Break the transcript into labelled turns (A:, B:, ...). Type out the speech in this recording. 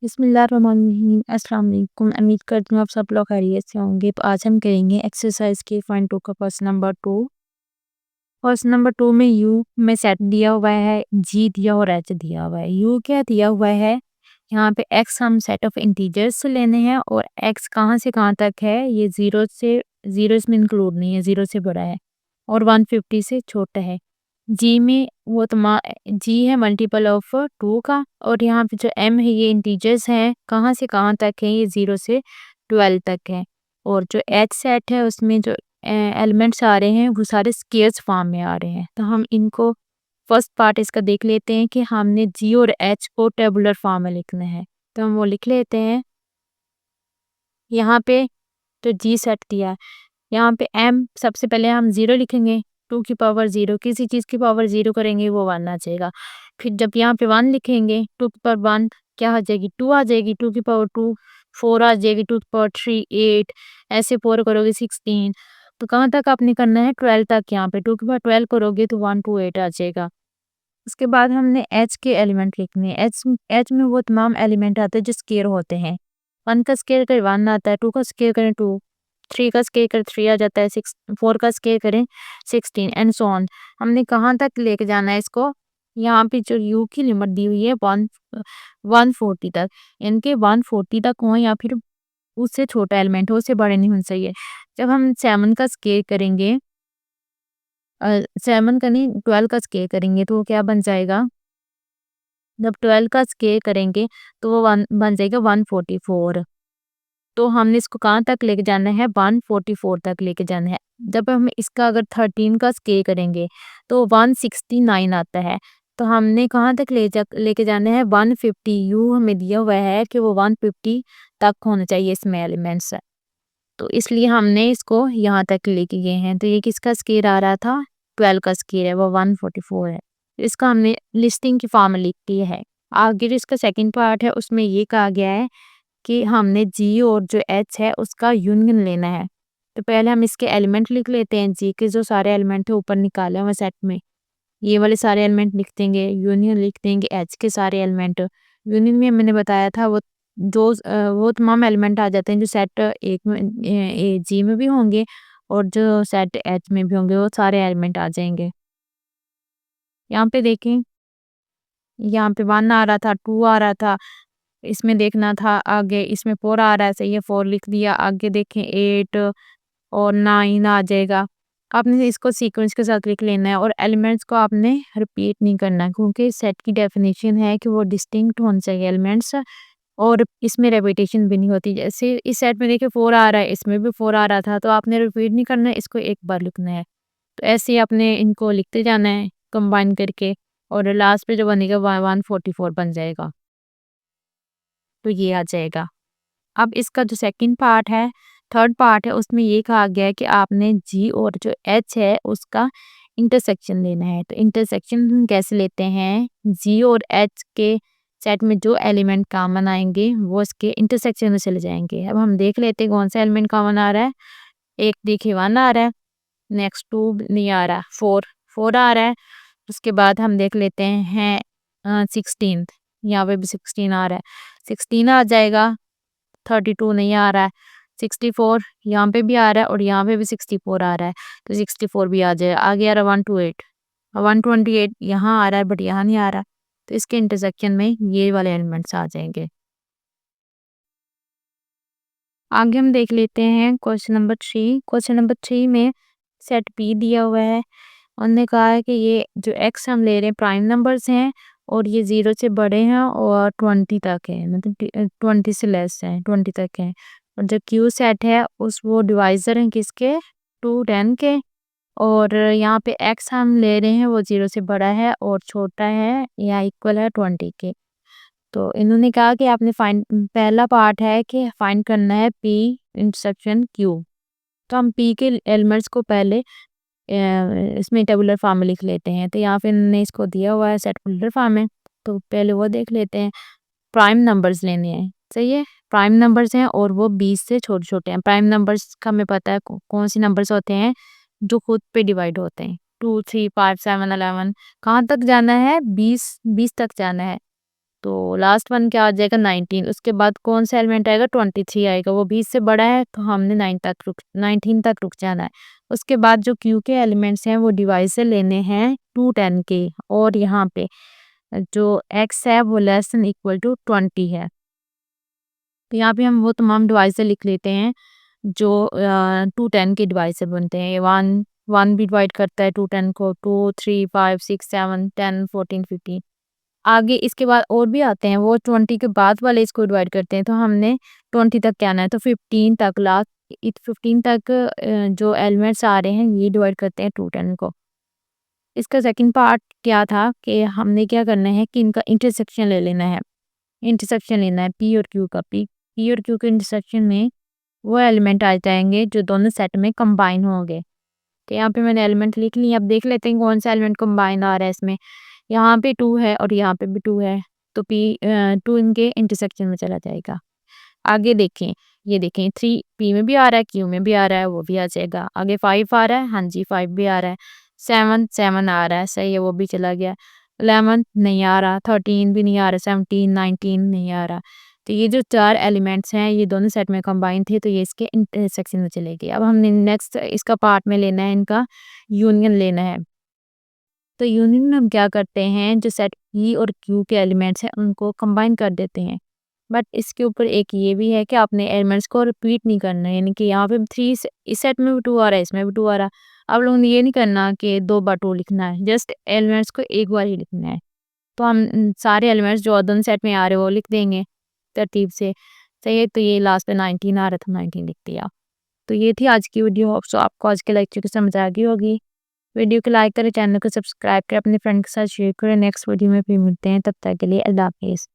A: बिस्मिल्लाहिर्रहमानिर्रहीम। अस्सलाम वालेकुम। उम्मीद करती हूँ आप सब लोग खैरियत से होंगे। तो आज हम करेंगे एक्सरसाइज के फाइंड टू का क्वेश्चन नंबर 2। क्वेश्चन नंबर 2 में यू में सेट दिया हुआ है, जी दिया और एच दिया हुआ है। यू क्या दिया हुआ है, यहाँ पे एक्स हम सेट ऑफ इंटीजर्स से लेने हैं और एक्स कहाँ से कहाँ तक है, ये जीरो इसमें इंक्लूड नहीं है, जीरो से बड़ा है और 150 से छोटा है। जी में वो जी है मल्टीपल ऑफ 2 का, और यहाँ पे जो एम है ये इंटीजर्स हैं, कहाँ से कहाँ तक है, ये 0 से 12 तक है। और जो एच सेट है उसमें जो एलिमेंट्स आ रहे हैं वो सारे स्केयर्स फॉर्म में आ रहे हैं। तो हम इनको फर्स्ट पार्ट इसका देख लेते हैं कि हमने जी और एच को टेबुलर फॉर्म में लिखना है। तो हम वो लिख लेते हैं। यहाँ पे जो जी सेट दिया है, यहाँ पे एम सबसे पहले हम 0 लिखेंगे, 2 की पावर 0, किसी चीज़ की पावर 0 करेंगे वो 1 आ जाएगा। फिर जब यहाँ पे 1 लिखेंगे, 2 की पावर 1 क्या आ जाएगी, 2 आ जाएगी, 2 की पावर 2 4 आ जाएगी, 2 की पावर 3 8, ऐसे 4 करोगे 16। तो कहाँ तक आपने करना है, 12 तक। यहाँ पे 2 की पावर 12 करोगे तो 1 2 8 आ जाएगा। उसके बाद हमने एच के एलिमेंट लिखने हैं। एच में वो तमाम एलिमेंट आते हैं जो स्केयर होते हैं। 1 का स्केयर करें 1 आता है, 2 का स्केयर करें 2, 3 का स्केयर करें 3 आ जाता है, 4 का स्केयर करें 16 एंड सो ऑन। हमने कहाँ तक लेके जाना है इसको, यहाँ पे जो यू की लिमिट दी हुई है 140 तक, इनके 140 तक हो या फिर उससे छोटा एलिमेंट हो, उससे बड़े नहीं होने चाहिए। जब हम 7 का स्केयर करेंगे, 7 का नहीं 12 का स्केयर करेंगे तो वो क्या बन जाएगा, जब 12 का स्केयर करेंगे तो वो बन जाएगा 144। तो हमने इसको कहाँ तक लेके जाना है, 144 तक लेके जाना है। जब हम इसका अगर 13 का स्केयर करेंगे तो 169 आता है। तो हमने कहाँ तक लेके जाना है, 150। यू हमें दिया हुआ है कि वो 150 तक होना चाहिए इसमें एलिमेंट्स। तो इसलिए हमने इसको यहाँ तक लेके गए हैं। तो ये किसका स्केयर आ रहा था, 12 का स्केयर है, वो 144 है। इसका हमने लिस्टिंग की फॉर्म लिख दी है। आगे जो इसका सेकंड पार्ट है उसमें ये कहा गया है कि हमने जी और जो एच है उसका यूनियन लेना है। तो पहले हम इसके एलिमेंट लिख लेते हैं। जी के जो सारे एलिमेंट है ऊपर निकाले हुए सेट में, ये वाले सारे एलिमेंट लिख देंगे, यूनियन लिख देंगे एच के सारे एलिमेंट। यूनियन में मैंने बताया था वो तमाम एलिमेंट आ जाते हैं जो सेट एक में जी में भी होंगे और जो सेट एच में भी होंगे, वो सारे एलिमेंट आ जाएंगे। यहाँ पे देखें, यहाँ पे 1 आ रहा था, 2 आ रहा था, इसमें देखना था आगे, इसमें 4 आ रहा है, सही है 4 लिख दिया। आगे देखें 8 और 9 आ जाएगा। आपने इसको सीक्वेंस के साथ लिख लेना है और एलिमेंट्स को आपने रिपीट नहीं करना, क्योंकि सेट की डेफिनेशन है कि वो डिस्टिंक्ट होने चाहिए एलिमेंट्स, और इसमें रेपिटेशन भी नहीं होती। जैसे इस सेट में देखिए 4 आ रहा है, इसमें भी 4 आ रहा था, तो आपने रिपीट नहीं करना है, इसको एक बार लिखना है। तो ऐसे ही आपने इनको लिखते जाना है कंबाइन करके, और लास्ट पे जो बनेगा 144 बन जाएगा। तो ये आ जाएगा। अब इसका जो सेकंड पार्ट है, थर्ड पार्ट है, उसमें ये कहा गया है कि आपने जी और जो एच है उसका इंटरसेक्शन लेना है। तो इंटरसेक्शन हम कैसे लेते हैं, जी और एच के सेट में जो एलिमेंट कॉमन आएंगे वो इसके इंटरसेक्शन में चले जाएंगे। अब हम देख लेते हैं कौन सा एलिमेंट कॉमन आ रहा है। एक देखिए 1 आ रहा है, नेक्स्ट 2 नहीं आ रहा, 4 आ रहा है। उसके बाद हम देख लेते हैं 16, यहाँ पे भी 16 आ रहा है, 16 आ जाएगा। 32 नहीं आ रहा है, 64 यहाँ पे भी आ रहा है और यहाँ पे भी 64 आ रहा है, तो 64 भी आ जाए। आगे आ रहा है 128, 128 यहाँ आ रहा है बट यहाँ नहीं आ रहा, तो इसके इंटरसेक्शन में ये वाले एलिमेंट्स आ जाएंगे। आगे हम देख लेते हैं क्वेश्चन नंबर 3। क्वेश्चन नंबर 3 में सेट पी दिया हुआ है। उन्होंने कहा है कि ये जो एक्स हम ले रहे हैं प्राइम नंबर्स हैं और ये 0 से बड़े हैं और 20 तक है, मतलब 20 से लेस है, 20 तक है। और जो क्यू सेट है उस वो डिवाइजर हैं किसके, 2 10 के। और यहाँ पे एक्स हम ले रहे हैं वो 0 से बड़ा है और छोटा है या इक्वल है 20 के। तो इन्होंने कहा कि आपने फाइंड, पहला पार्ट है कि फाइंड करना है पी इंटरसेक्शन क्यू। तो हम पी के एलिमेंट्स को पहले इसमें टेबुलर फॉर्म में लिख लेते हैं। तो यहाँ पे इन्होंने इसको दिया हुआ है सेट टेबुलर फॉर्म में, तो पहले वो देख लेते हैं। प्राइम नंबर्स लेने हैं, सही है, प्राइम नंबर्स हैं और वो 20 से छोटे छोटे हैं। प्राइम नंबर्स का हमें पता है कौन सी नंबर्स होते हैं जो खुद पे डिवाइड होते हैं, 2 3 5 7 11। कहाँ तक जाना है, 20 20 तक जाना है। तो लास्ट वन क्या आ जाएगा 19। उसके बाद कौन सा एलिमेंट आएगा 23 आएगा, वो 20 से बड़ा है तो हमने 19 तक रुक जाना है। उसके बाद जो क्यू के एलिमेंट्स हैं वो डिवाइजर लेने हैं 210 के, और यहाँ पे जो x है वो लेस देन इक्वल टू 20 है। तो यहाँ पे हम वो तमाम डिवाइजर लिख लेते हैं जो 210 के डिवाइजर बनते हैं। 1 भी डिवाइड करता है 210 को, 2 3 5 6 7 10 14 15। आगे इसके बाद और भी आते हैं, वो 20 के बाद वाले इसको डिवाइड करते हैं, तो हमने 20 तक क्या आना है, तो 15 तक लास्ट 15 तक जो एलिमेंट्स आ रहे हैं ये डिवाइड करते हैं 210 को। इसका सेकंड पार्ट क्या था कि हमने क्या करना है कि इनका इंटरसेक्शन ले लेना है। इंटरसेक्शन लेना है पी और क्यू का। पी और क्यू के इंटरसेक्शन में वो एलिमेंट आ जाएंगे जो दोनों सेट में कंबाइन होंगे। तो यहाँ पे मैंने एलिमेंट लिख ली। अब देख लेते हैं कौन सा एलिमेंट कंबाइन आ रहा है इसमें। यहाँ पे 2 है और यहाँ पे भी 2 है, तो पी 2 इनके इंटरसेक्शन में चला जाएगा। आगे देखें, ये देखें 3 पी में भी आ रहा है, क्यू में भी आ रहा है, वो भी आ जाएगा। आगे 5 आ रहा है, हाँ जी 5 भी आ रहा है। 7 आ रहा है, सही है, वो भी चला गया। 11 नहीं आ रहा, 13 भी नहीं आ रहा, 17 19 नहीं आ रहा। तो ये जो 4 एलिमेंट्स हैं ये दोनों सेट में कंबाइन थे, तो ये इसके इंटरसेक्शन में चले गए। अब हमने नेक्स्ट इसका पार्ट में लेना है, इनका यूनियन लेना है। तो यूनियन में हम क्या करते हैं, जो सेट ई और क्यू के एलिमेंट्स हैं उनको कंबाइन कर देते हैं। बट इसके ऊपर एक ये भी है कि आपने एलिमेंट्स को रिपीट नहीं करना है, यानी कि यहाँ पे 3 इस सेट में भी 2 आ रहा है, इसमें भी 2 आ रहा है। आप लोगों ने ये नहीं करना कि 2 बार 2 लिखना है, जस्ट एलिमेंट्स को एक बार ही लिखना है। तो हम सारे एलिमेंट्स जो दोनों सेट में आ रहे हैं वो लिख देंगे तरतीब से। सही है, तो ये लास्ट में 19 आ रहा था, 19 लिख दिया। तो ये थी आज की वीडियो। होप सो आपको आज के लेक्चर की समझ आ गई होगी। वीडियो को लाइक करें, चैनल को सब्सक्राइब करें, अपने फ्रेंड के साथ शेयर करें। नेक्स्ट वीडियो में फिर मिलते हैं, तब तक के लिए अल्लाह हाफिज़।